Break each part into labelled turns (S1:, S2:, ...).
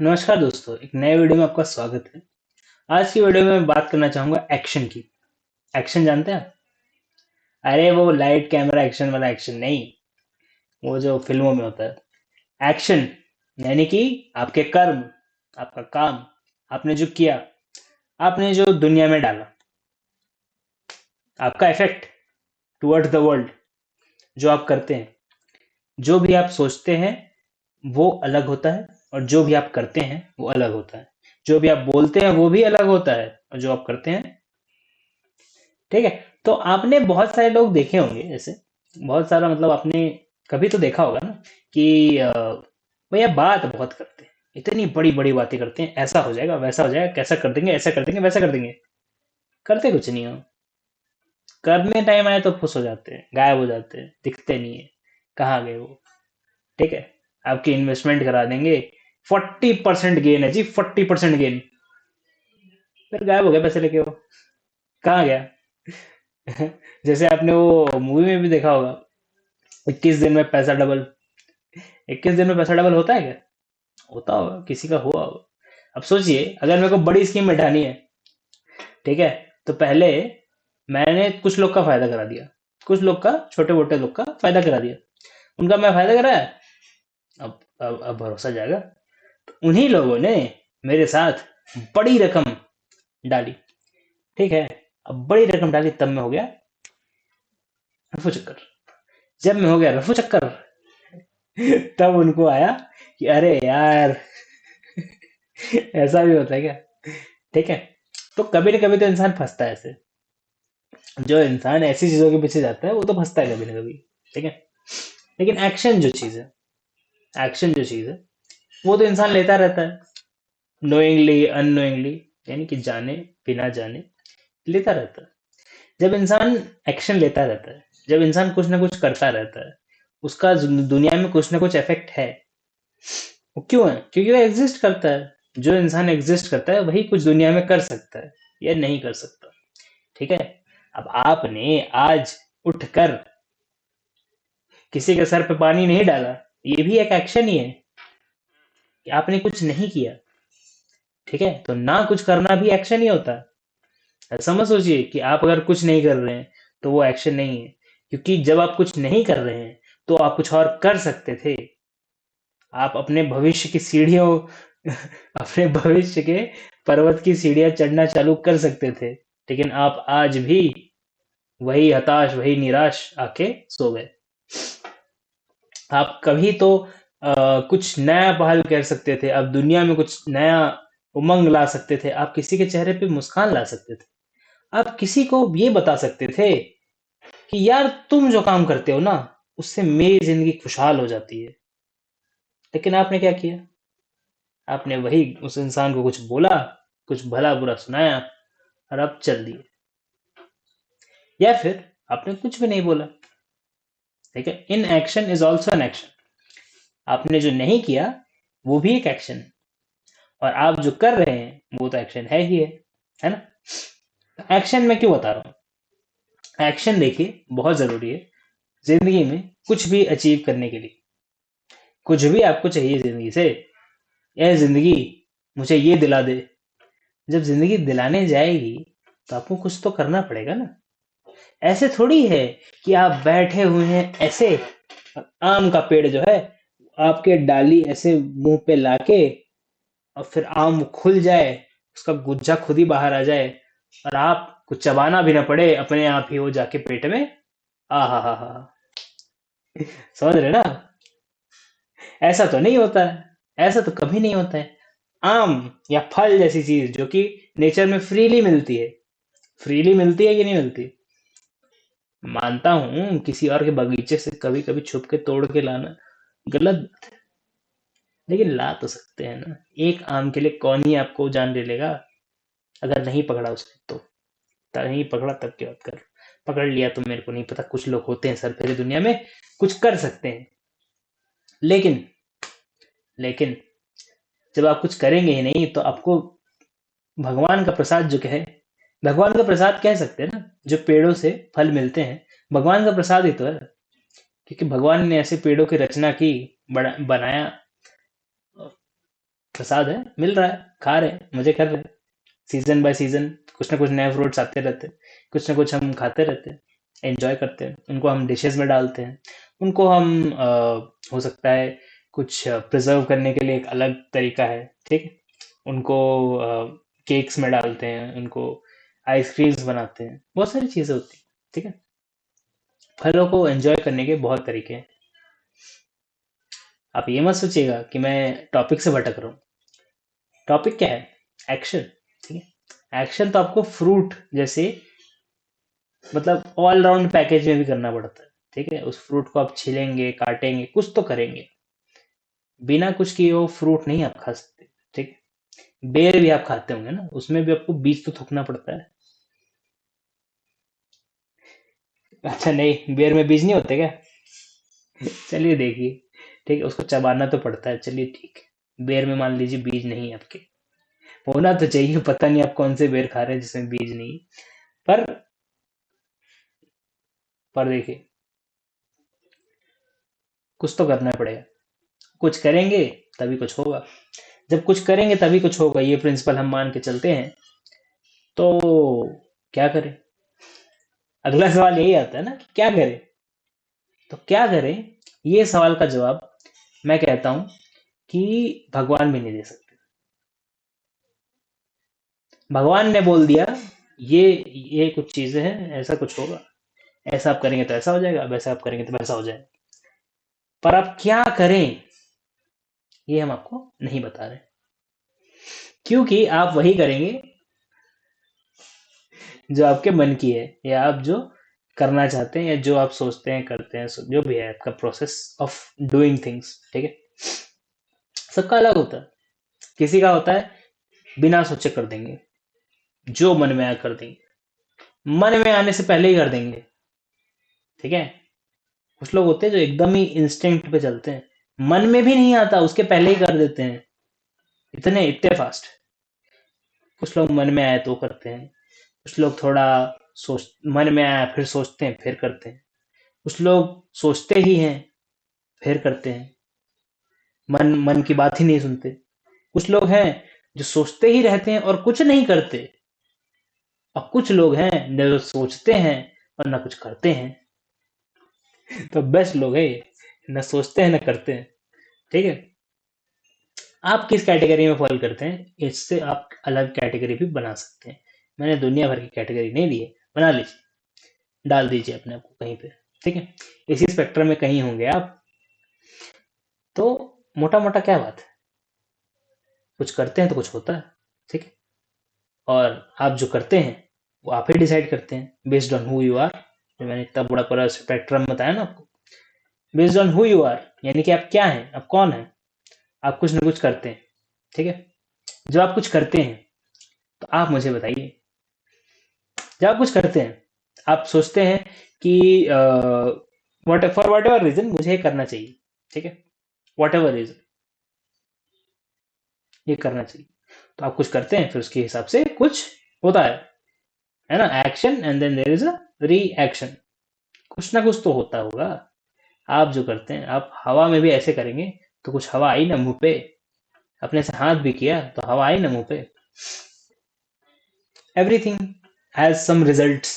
S1: नमस्कार दोस्तों, एक नए वीडियो में आपका स्वागत है। आज की वीडियो में मैं बात करना चाहूंगा एक्शन की। एक्शन जानते हैं आप? अरे वो लाइट कैमरा एक्शन वाला एक्शन नहीं, वो जो फिल्मों में होता है। एक्शन यानी कि आपके कर्म, आपका काम, आपने जो किया, आपने जो दुनिया में डाला, आपका इफेक्ट टुवर्ड्स द वर्ल्ड, जो आप करते हैं, जो भी आप सोचते हैं वो अलग होता है, और जो भी आप करते हैं वो अलग होता है। जो भी आप बोलते हैं वो भी अलग होता है, और जो आप करते हैं, ठीक है। तो आपने बहुत सारे लोग देखे होंगे, ऐसे बहुत सारा मतलब आपने कभी तो देखा होगा ना कि भैया बात बहुत करते हैं, इतनी बड़ी बड़ी बातें करते हैं, ऐसा हो जाएगा, वैसा हो जाएगा, कैसा कर देंगे, ऐसा कर देंगे, वैसा कर देंगे। करते कुछ नहीं हो। करने टाइम आए तो फुस हो जाते हैं, गायब हो जाते हैं, दिखते नहीं है, कहाँ गए वो। ठीक है, आपकी इन्वेस्टमेंट करा देंगे, 40% गेन है जी, 40% गेन, फिर गायब हो गया पैसे लेके वो, कहाँ गया। जैसे आपने वो मूवी में भी देखा होगा, 21 दिन में पैसा डबल। 21 दिन में पैसा डबल होता है क्या? होता होगा, किसी का हुआ होगा। अब सोचिए, अगर मेरे को बड़ी स्कीम बैठानी है, ठीक है, तो पहले मैंने कुछ लोग का फायदा करा दिया, कुछ लोग का, छोटे मोटे लोग का फायदा करा दिया, उनका मैं फायदा कराया। अब भरोसा जाएगा। तो उन्हीं लोगों ने मेरे साथ बड़ी रकम डाली, ठीक है। अब बड़ी रकम डाली तब मैं हो गया रफू चक्कर। जब मैं हो गया रफू चक्कर, तब उनको आया कि अरे यार, ऐसा भी होता है क्या? ठीक है। तो कभी ना कभी तो इंसान फंसता है ऐसे। जो इंसान ऐसी चीजों के पीछे जाता है वो तो फंसता है कभी ना कभी। ठीक है। लेकिन एक्शन जो चीज है, एक्शन जो चीज है, वो तो इंसान लेता रहता है, नोइंगली अननोइंगली, यानी कि जाने बिना जाने लेता रहता है। जब इंसान एक्शन लेता रहता है, जब इंसान कुछ ना कुछ करता रहता है, उसका दुनिया में कुछ ना कुछ इफेक्ट है। वो क्यों है? क्योंकि वो एग्जिस्ट करता है। जो इंसान एग्जिस्ट करता है वही कुछ दुनिया में कर सकता है या नहीं कर सकता। ठीक है। अब आपने आज उठकर किसी के सर पे पानी नहीं डाला, ये भी एक एक्शन ही है कि आपने कुछ नहीं किया। ठीक है, तो ना कुछ करना भी एक्शन ही होता है। समझ सोचिए कि आप अगर कुछ नहीं कर रहे हैं तो वो एक्शन नहीं है, क्योंकि जब आप कुछ नहीं कर रहे हैं तो आप कुछ और कर सकते थे। आप अपने भविष्य की सीढ़ियों अपने भविष्य के पर्वत की सीढ़ियां चढ़ना चालू कर सकते थे, लेकिन आप आज भी वही हताश, वही निराश आके सो गए। आप कभी तो कुछ नया पहल कर सकते थे, आप दुनिया में कुछ नया उमंग ला सकते थे, आप किसी के चेहरे पे मुस्कान ला सकते थे, आप किसी को ये बता सकते थे कि यार तुम जो काम करते हो ना, उससे मेरी जिंदगी खुशहाल हो जाती है। लेकिन आपने क्या किया? आपने वही उस इंसान को कुछ बोला, कुछ भला बुरा सुनाया, और अब चल दिए। या फिर आपने कुछ भी नहीं बोला। ठीक है, in action is also an action. आपने जो नहीं किया वो भी एक एक्शन है, और आप जो कर रहे हैं वो तो एक्शन है ही है ना? एक्शन मैं क्यों बता रहा हूँ? एक्शन देखिए बहुत जरूरी है जिंदगी में, कुछ भी अचीव करने के लिए। कुछ भी आपको चाहिए जिंदगी से, यह जिंदगी मुझे ये दिला दे, जब जिंदगी दिलाने जाएगी तो आपको कुछ तो करना पड़ेगा ना। ऐसे थोड़ी है कि आप बैठे हुए हैं ऐसे, आम का पेड़ जो है, आपके डाली ऐसे मुंह पे लाके, और फिर आम खुल जाए, उसका गुच्छा खुद ही बाहर आ जाए, और आपको चबाना भी ना पड़े, अपने आप ही वो जाके पेट में। आ हा हा हा, समझ रहे ना? ऐसा तो नहीं होता है, ऐसा तो कभी नहीं होता है। आम या फल जैसी चीज जो कि नेचर में फ्रीली मिलती है, फ्रीली मिलती है कि नहीं मिलती? मानता हूं किसी और के बगीचे से कभी कभी छुप के तोड़ के लाना गलत, लेकिन ला तो सकते हैं ना। एक आम के लिए कौन ही आपको जान ले लेगा? अगर नहीं पकड़ा उसने तो, नहीं पकड़ा तब की बात कर, पकड़ लिया तो मेरे को नहीं पता। कुछ लोग होते हैं सर फेरे दुनिया में, कुछ कर सकते हैं। लेकिन लेकिन जब आप कुछ करेंगे ही नहीं तो आपको भगवान का प्रसाद जो कहे, भगवान का प्रसाद कह सकते हैं ना, जो पेड़ों से फल मिलते हैं, भगवान का प्रसाद ही तो है। क्योंकि भगवान ने ऐसे पेड़ों की रचना की, बनाया, प्रसाद है, मिल रहा है, खा रहे हैं, मजे कर रहे हैं। सीजन बाय सीजन कुछ ना कुछ नए फ्रूट्स आते रहते हैं, कुछ ना कुछ हम खाते रहते हैं, एंजॉय करते हैं, उनको हम डिशेस में डालते हैं, उनको हम हो सकता है कुछ प्रिजर्व करने के लिए एक अलग तरीका है, ठीक है, उनको केक्स में डालते हैं, उनको आइसक्रीम्स बनाते हैं, बहुत सारी चीजें होती हैं, ठीक है। फलों को एंजॉय करने के बहुत तरीके हैं। आप ये मत सोचिएगा कि मैं टॉपिक से भटक रहा हूँ। टॉपिक क्या है? एक्शन, ठीक है। एक्शन तो आपको फ्रूट जैसे मतलब ऑल राउंड पैकेज में भी करना पड़ता है, ठीक है। उस फ्रूट को आप छीलेंगे, काटेंगे, कुछ तो करेंगे। बिना कुछ किए वो फ्रूट नहीं आप खा सकते, ठीक है। बेर भी आप खाते होंगे ना, उसमें भी आपको बीज तो थूकना पड़ता है। अच्छा नहीं, बेर में बीज नहीं होते क्या? चलिए देखिए, ठीक है, उसको चबाना तो पड़ता है, चलिए ठीक है। बेर में मान लीजिए बीज नहीं है आपके, होना तो चाहिए, पता नहीं आप कौन से बेर खा रहे हैं जिसमें बीज नहीं है। पर देखिए, कुछ तो करना पड़ेगा, कुछ करेंगे तभी कुछ होगा। जब कुछ करेंगे तभी कुछ होगा, ये प्रिंसिपल हम मान के चलते हैं, तो क्या करें? अगला सवाल यही आता है ना कि क्या करें। तो क्या करें, ये सवाल का जवाब मैं कहता हूं कि भगवान भी नहीं दे सकते। भगवान ने बोल दिया ये ये कुछ चीजें हैं, ऐसा कुछ होगा, ऐसा आप करेंगे तो ऐसा हो जाएगा, वैसा आप करेंगे तो वैसा हो जाएगा। पर आप क्या करें, ये हम आपको नहीं बता रहे, क्योंकि आप वही करेंगे जो आपके मन की है, या आप जो करना चाहते हैं, या जो आप सोचते हैं करते हैं, जो भी है आपका प्रोसेस ऑफ डूइंग थिंग्स, ठीक है। सबका अलग होता है। किसी का होता है बिना सोचे कर देंगे, जो मन में आया कर देंगे, मन में आने से पहले ही कर देंगे, ठीक है। कुछ लोग होते हैं जो एकदम ही इंस्टिंक्ट पे चलते हैं, मन में भी नहीं आता उसके पहले ही कर देते हैं, इतने फास्ट। कुछ लोग मन में आए तो करते हैं, कुछ लोग थोड़ा सोच मन में आया फिर सोचते हैं फिर करते हैं, कुछ लोग सोचते ही हैं फिर करते हैं, मन मन की बात ही नहीं सुनते। कुछ लोग हैं जो सोचते ही रहते हैं और कुछ नहीं करते, और कुछ लोग हैं जो सोचते हैं और ना कुछ करते हैं। तो बेस्ट लोग है ये, न सोचते हैं न करते हैं, ठीक है। आप किस कैटेगरी में फॉल करते हैं, इससे आप अलग कैटेगरी भी बना सकते हैं। मैंने दुनिया भर की कैटेगरी नहीं दी है, बना लीजिए, डाल दीजिए अपने आप को कहीं पे, ठीक है। इसी स्पेक्ट्रम में कहीं होंगे आप। तो मोटा मोटा क्या बात है, कुछ करते हैं तो कुछ होता है, ठीक है। और आप जो करते हैं वो आप ही डिसाइड करते हैं based on who you are. जो मैंने इतना बड़ा पूरा स्पेक्ट्रम बताया ना आपको, based on who you are, यानी कि आप क्या हैं, आप कौन हैं। आप कुछ ना कुछ करते हैं, ठीक है। जब आप कुछ करते हैं तो आप मुझे बताइए, जब आप कुछ करते हैं आप सोचते हैं कि फॉर वट एवर रीजन मुझे ये करना चाहिए, ठीक है, वट एवर रीजन ये करना चाहिए। तो आप कुछ करते हैं, फिर उसके हिसाब से कुछ होता है ना। Action and then there is a reaction, कुछ ना कुछ तो होता होगा। आप जो करते हैं, आप हवा में भी ऐसे करेंगे तो कुछ हवा आई ना मुंह पे, अपने से हाथ भी किया तो हवा आई ना मुंह पे। एवरीथिंग हैज सम रिजल्ट्स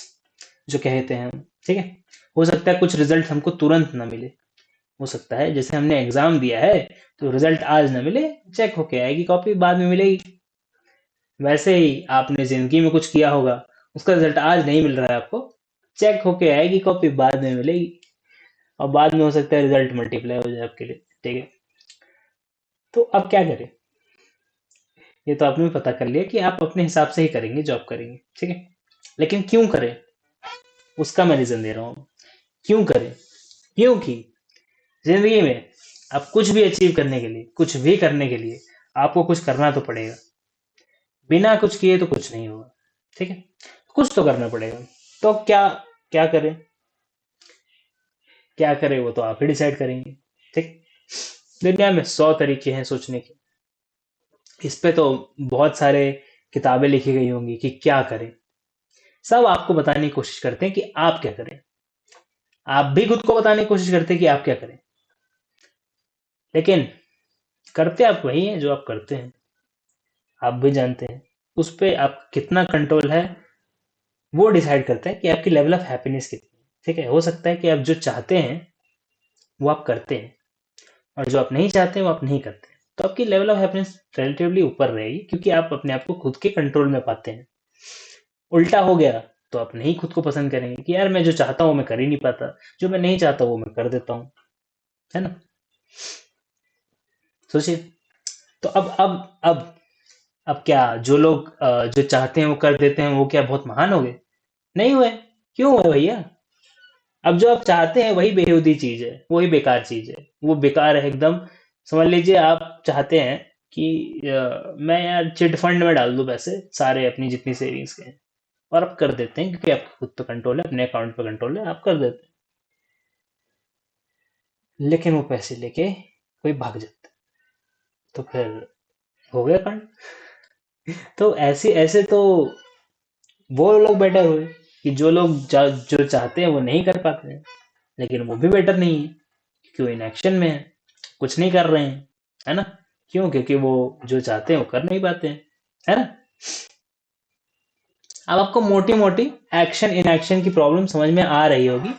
S1: जो कहते हैं हम, ठीक है। हो सकता है कुछ रिजल्ट हमको तुरंत ना मिले, हो सकता है जैसे हमने एग्जाम दिया है तो रिजल्ट आज ना मिले, चेक होके आएगी कॉपी, बाद में मिलेगी। वैसे ही आपने जिंदगी में कुछ किया होगा, उसका रिजल्ट आज नहीं मिल रहा है आपको, चेक होके आएगी कॉपी, बाद में मिलेगी, और बाद में हो सकता है रिजल्ट मल्टीप्लाई हो जाए आपके लिए, ठीक है। तो अब क्या करें, ये तो आपने भी पता कर लिया कि आप अपने हिसाब से ही करेंगे जो आप करेंगे, ठीक है। लेकिन क्यों करें, उसका मैं रीजन दे रहा हूँ। क्यों करें? क्योंकि जिंदगी में आप कुछ भी अचीव करने के लिए, कुछ भी करने के लिए आपको कुछ करना तो पड़ेगा। बिना कुछ किए तो कुछ नहीं होगा, ठीक है। कुछ तो करना पड़ेगा। तो क्या क्या करें, क्या करें वो तो आप ही डिसाइड करेंगे, ठीक। दुनिया में 100 तरीके हैं सोचने के, इस पे तो बहुत सारे किताबें लिखी गई होंगी कि क्या करें। सब आपको बताने की कोशिश करते हैं कि आप क्या करें, आप भी खुद को बताने की कोशिश करते हैं कि आप क्या करें, लेकिन करते आप वही हैं जो आप करते हैं। आप भी जानते हैं। उस पे आप कितना कंट्रोल है वो डिसाइड करता है कि आपकी लेवल ऑफ हैप्पीनेस कितनी है। ठीक है, हो सकता है कि आप जो चाहते हैं वो आप करते हैं और जो आप नहीं चाहते वो आप नहीं करते हैं, तो आपकी लेवल ऑफ हैप्पीनेस रिलेटिवली ऊपर रहेगी, क्योंकि आप अपने आप को खुद के कंट्रोल में पाते हैं। उल्टा हो गया तो आप नहीं खुद को पसंद करेंगे कि यार मैं जो चाहता हूँ मैं कर ही नहीं पाता, जो मैं नहीं चाहता वो मैं कर देता हूँ, है ना। सोचिए। तो अब क्या जो लोग जो चाहते हैं वो कर देते हैं, वो क्या बहुत महान हो गए? नहीं हुए। क्यों हुए भैया? अब जो आप चाहते हैं वही बेहूदी चीज है, वही बेकार चीज है, वो बेकार है एकदम। समझ लीजिए आप चाहते हैं कि मैं यार चिट फंड में डाल दूं पैसे सारे, अपनी जितनी सेविंग्स के हैं, और आप कर देते हैं क्योंकि आपको खुद पे कंट्रोल है, अपने अकाउंट पे कंट्रोल है, आप कर देते हैं। लेकिन वो पैसे लेके कोई भाग जाता है, तो फिर हो गया कांड। तो ऐसे ऐसे तो वो लोग बेटर हुए कि जो लोग जो चाहते हैं वो नहीं कर पाते हैं, लेकिन वो भी बेटर नहीं है क्योंकि वो इनएक्शन में है, कुछ नहीं कर रहे हैं, है ना। क्यों? क्योंकि वो जो चाहते हैं वो कर नहीं पाते हैं, है ना। अब आपको मोटी मोटी एक्शन इन एक्शन की प्रॉब्लम समझ में आ रही होगी,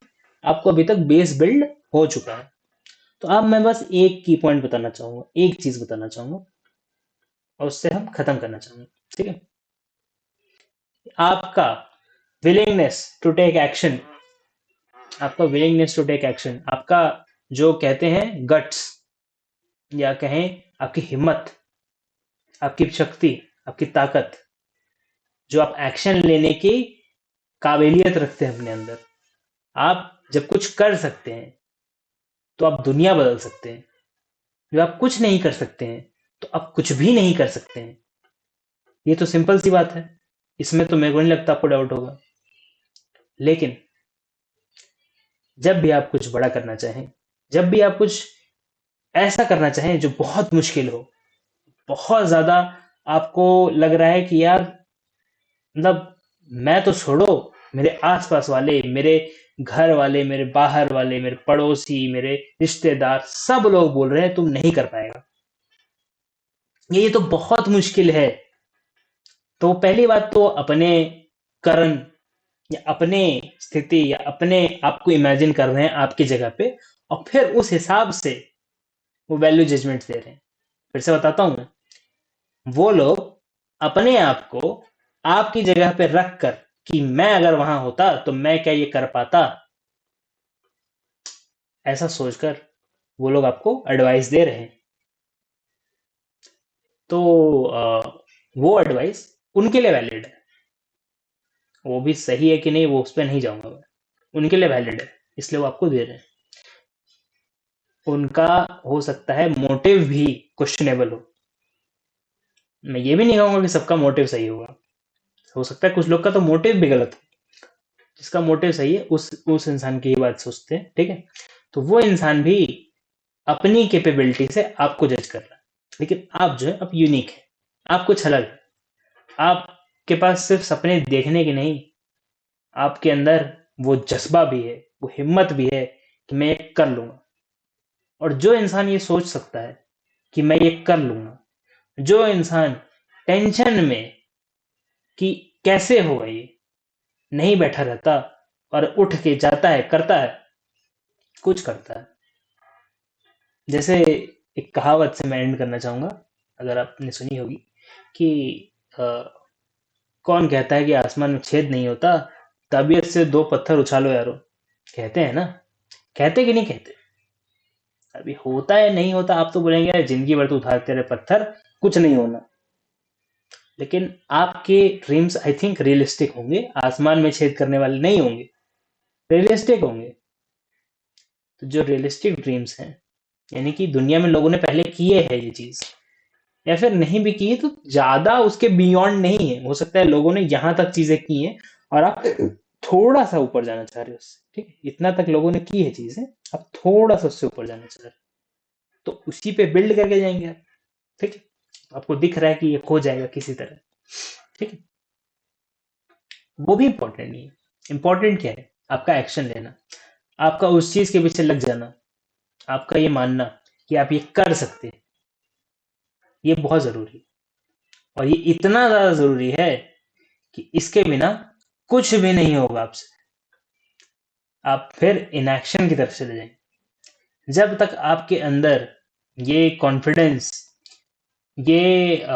S1: आपको अभी तक बेस बिल्ड हो चुका है। तो अब मैं बस एक की पॉइंट बताना चाहूंगा, एक चीज बताना चाहूंगा, और उससे हम खत्म करना चाहूंगा। ठीक है। आपका विलिंगनेस टू टेक एक्शन, आपका विलिंगनेस टू टेक एक्शन, आपका जो कहते हैं गट्स, या कहें आपकी हिम्मत, आपकी शक्ति, आपकी ताकत, जो आप एक्शन लेने की काबिलियत रखते हैं अपने अंदर, आप जब कुछ कर सकते हैं तो आप दुनिया बदल सकते हैं। जब आप कुछ नहीं कर सकते हैं तो आप कुछ भी नहीं कर सकते हैं। ये तो सिंपल सी बात है, इसमें तो मेरे को नहीं लगता आपको डाउट होगा। लेकिन जब भी आप कुछ बड़ा करना चाहें, जब भी आप कुछ ऐसा करना चाहें जो बहुत मुश्किल हो, बहुत ज्यादा आपको लग रहा है कि यार, मतलब मैं तो छोड़ो, मेरे आसपास वाले, मेरे घर वाले, मेरे बाहर वाले, मेरे पड़ोसी, मेरे रिश्तेदार, सब लोग बोल रहे हैं तुम नहीं कर पाएगा, ये तो बहुत मुश्किल है। तो पहली बात तो अपने करण, या अपने स्थिति, या अपने आप को इमेजिन कर रहे हैं आपकी जगह पे, और फिर उस हिसाब से वो वैल्यू जजमेंट दे रहे हैं। फिर से बताता हूं मैं, वो लोग अपने आप को आपकी जगह पे रख कर कि मैं अगर वहां होता तो मैं क्या ये कर पाता, ऐसा सोचकर वो लोग आपको एडवाइस दे रहे हैं। तो वो एडवाइस उनके लिए वैलिड है, वो भी सही है कि नहीं वो उस पर नहीं जाऊंगा मैं, उनके लिए वैलिड है, इसलिए वो आपको दे रहे हैं। उनका हो सकता है मोटिव भी क्वेश्चनेबल हो, मैं ये भी नहीं कहूंगा कि सबका मोटिव सही होगा, हो सकता है कुछ लोग का तो मोटिव भी गलत हो, जिसका मोटिव सही है उस इंसान की ही बात सोचते हैं। ठीक है। तो वो इंसान भी अपनी कैपेबिलिटी से आपको जज कर रहा है, लेकिन आप जो है आप यूनिक है, आप कुछ अलग है, आपके पास सिर्फ सपने देखने की नहीं, आपके अंदर वो जज्बा भी है, वो हिम्मत भी है कि मैं ये कर लूंगा। और जो इंसान ये सोच सकता है कि मैं ये कर लूंगा, जो इंसान टेंशन में कि कैसे होगा ये नहीं बैठा रहता, और उठ के जाता है, करता है, कुछ करता है। जैसे एक कहावत से मैं एंड करना चाहूंगा, अगर आपने सुनी होगी कि अ, कौन कहता है कि आसमान में छेद नहीं होता, तबीयत से दो पत्थर उछालो यारो। कहते हैं ना, कहते कि नहीं कहते? अभी होता है नहीं होता, आप तो बोलेंगे यार जिंदगी भर तो उठाते रहे पत्थर, कुछ नहीं होना। लेकिन आपके ड्रीम्स आई थिंक रियलिस्टिक होंगे, आसमान में छेद करने वाले नहीं होंगे, रियलिस्टिक होंगे। तो जो रियलिस्टिक ड्रीम्स हैं, यानी कि दुनिया में लोगों ने पहले किए है ये चीज, या फिर नहीं भी की है तो ज्यादा उसके बियॉन्ड नहीं है, हो सकता है लोगों ने यहाँ तक चीजें की हैं और आप थोड़ा सा ऊपर जाना चाह रहे हो उससे। ठीक है, इतना तक लोगों ने की है चीजें, आप थोड़ा सा उससे ऊपर जाना चाह रहे हो, तो उसी पे बिल्ड करके जाएंगे आप। ठीक है। आपको दिख रहा है कि ये हो जाएगा किसी तरह। ठीक है। वो भी इंपॉर्टेंट नहीं है, इंपॉर्टेंट क्या है? आपका एक्शन लेना, आपका उस चीज के पीछे लग जाना, आपका ये मानना कि आप ये कर सकते हैं, ये बहुत जरूरी है। और ये इतना ज्यादा जरूरी है कि इसके बिना कुछ भी नहीं होगा आपसे। आप फिर इनएक्शन की तरफ चले जाएंगे। जब तक आपके अंदर ये कॉन्फिडेंस, ये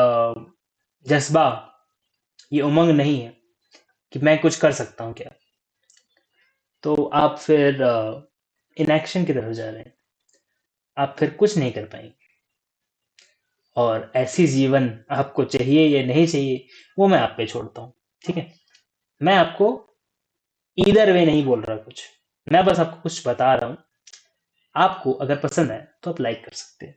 S1: जज्बा, ये उमंग नहीं है कि मैं कुछ कर सकता हूँ क्या, तो आप फिर इनएक्शन की तरफ जा रहे हैं। आप फिर कुछ नहीं कर पाएंगे। और ऐसी जीवन आपको चाहिए या नहीं चाहिए, वो मैं आप पे छोड़ता हूँ। ठीक है, मैं आपको ईदर वे नहीं बोल रहा कुछ, मैं बस आपको कुछ बता रहा हूँ। आपको अगर पसंद है तो आप लाइक कर सकते हैं,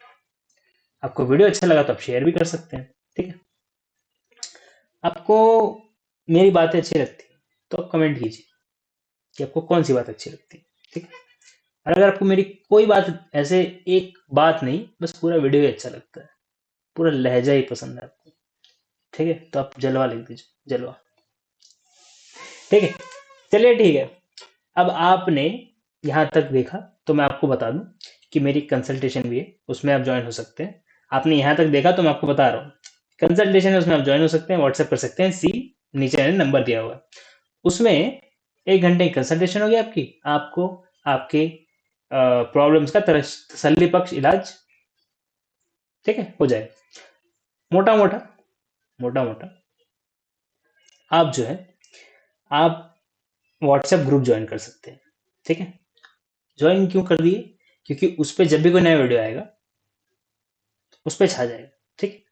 S1: आपको वीडियो अच्छा लगा तो आप शेयर भी कर सकते हैं। ठीक है, आपको मेरी बातें अच्छी लगती हैं तो आप कमेंट कीजिए कि आपको कौन सी बात अच्छी लगती है। ठीक है, और अगर आपको मेरी कोई बात, ऐसे एक बात नहीं, बस पूरा वीडियो ही अच्छा लगता है, पूरा लहजा ही पसंद है आपको, ठीक है, तो आप जलवा लिख दीजिए, जलवा। ठीक है, चलिए ठीक है। अब आपने यहाँ तक देखा तो मैं आपको बता दूं कि मेरी कंसल्टेशन भी है, उसमें आप ज्वाइन हो सकते हैं। आपने यहाँ तक देखा तो मैं आपको बता रहा हूँ, कंसल्टेशन है, उसमें आप ज्वाइन हो सकते हैं, व्हाट्सएप कर सकते हैं, सी नीचे मैंने नंबर दिया हुआ है। उसमें 1 घंटे की कंसल्टेशन होगी आपकी, आपको आपके प्रॉब्लम्स का तसल्ली बख्श इलाज, ठीक है, हो जाए। मोटा मोटा मोटा मोटा आप जो है, आप व्हाट्सएप ग्रुप ज्वाइन कर सकते हैं। ठीक है, ज्वाइन क्यों कर दिए, क्योंकि उस पर जब भी कोई नया वीडियो आएगा उस पर छा जाएगा। ठीक है,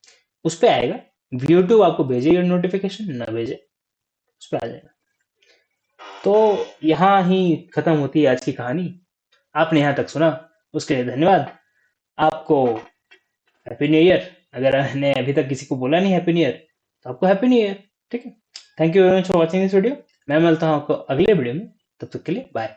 S1: उस पर आएगा, यूट्यूब आपको भेजेगा नोटिफिकेशन, ना भेजे उस पर आ जाएगा। तो यहाँ ही खत्म होती है आज की कहानी। आपने यहाँ तक सुना, उसके लिए धन्यवाद। आपको हैप्पी न्यू ईयर। अगर मैंने अभी तक किसी को बोला नहीं हैप्पी न्यू ईयर, तो आपको हैप्पी न्यू ईयर। ठीक है, thank you very much for watching this video. मैं मिलता हूँ आपको अगले वीडियो में, तब तक के लिए बाय।